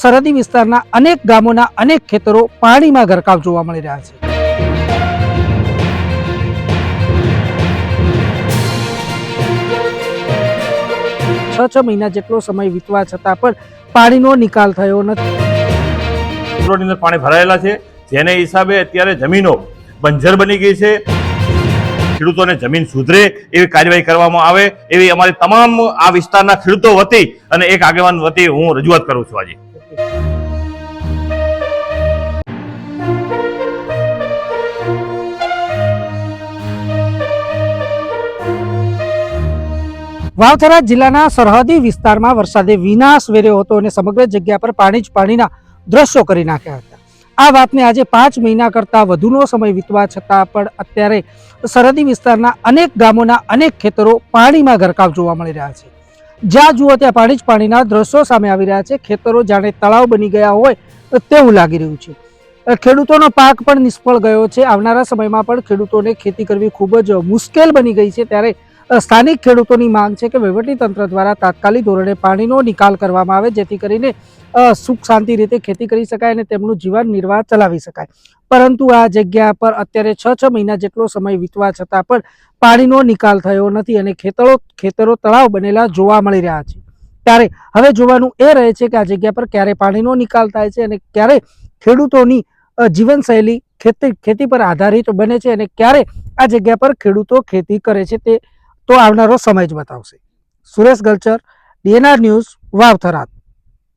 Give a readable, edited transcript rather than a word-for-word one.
સરહદી વિસ્તારના અનેક ગામોના અનેક ખેતરો પાણીમાં ગરકાવ જોવા મળી રહ્યા છે। છ મહિના જેટલો સમય વીતવા છતાં પણ પાણીનો નિકાલ થયો નથી। રોડની અંદર પાણી ભરાયેલા છે, જેને હિસાબે અત્યારે જમીનો બંજર બની ગઈ છે। ખેડૂતોને જમીન સુધરે એવી કાર્યવાહી કરવામાં આવે એવી અમારી તમામ આ વિસ્તારના ખેડૂતો વતી અને એક આગેવાન વતી હું રજૂઆત કરું છું। આજે વાવથરા જિલ્લાના સરહદી વિસ્તારમાં વરસાદે વિનાશ વેર્યો હતો અને સમગ્ર જગ્યા પર પાણી જ પાણીના દ્રશ્યો કરી નાખ્યા હતા। આ વાતને આજે 5 મહિના કરતાં વધુનો સમય વીતવા છતાં પણ અત્યારે સરહદી વિસ્તારના અનેક ગામોના અનેક ખેતરો પાણીમાં ગરકાવ જોવા મળી રહ્યા છે। જ્યાં જુઓ ત્યાં પાણી જ પાણીના દ્રશ્યો સામે આવી રહ્યા છે। ખેતરો જાણે તળાવ બની ગયા હોય તેવું લાગી રહ્યું છે। ખેડૂતોનો પાક પણ નિષ્ફળ ગયો છે। આવનારા સમયમાં પણ ખેડૂતોને ખેતી કરવી ખૂબ જ મુશ્કેલ બની ગઈ છે। ત્યારે સ્થાનિક ખેડૂતોની માંગ છે કે વહીવટીતંત્ર દ્વારા તાત્કાલિક ધોરણે પાણીનો નિકાલ કરવામાં આવે, જેથી કરીને સુખ શાંતિ રીતે ખેતી કરી શકાય અને તેમનું જીવન નિર્વાહ ચલાવી શકાય। પરંતુ આ જગ્યા પર અત્યારે 6 મહિના જેટલો સમય વીતવા છતાં પણ પાણીનો નિકાલ થયો નથી અને ખેતરો તળાવ બનેલા જોવા મળી રહ્યા છે। ત્યારે હવે જોવાનું એ રહે છે કે આ જગ્યા પર ક્યારે પાણીનો નિકાલ થાય છે અને ક્યારે ખેડૂતોની જીવનશૈલી ખેતી પર આધારિત બને છે અને ક્યારે આ જગ્યા પર ખેડૂતો ખેતી કરે છે તે તો આવનારો સમય જ બતાવશે। Suresh Galchar, DNR news, વાવથરા।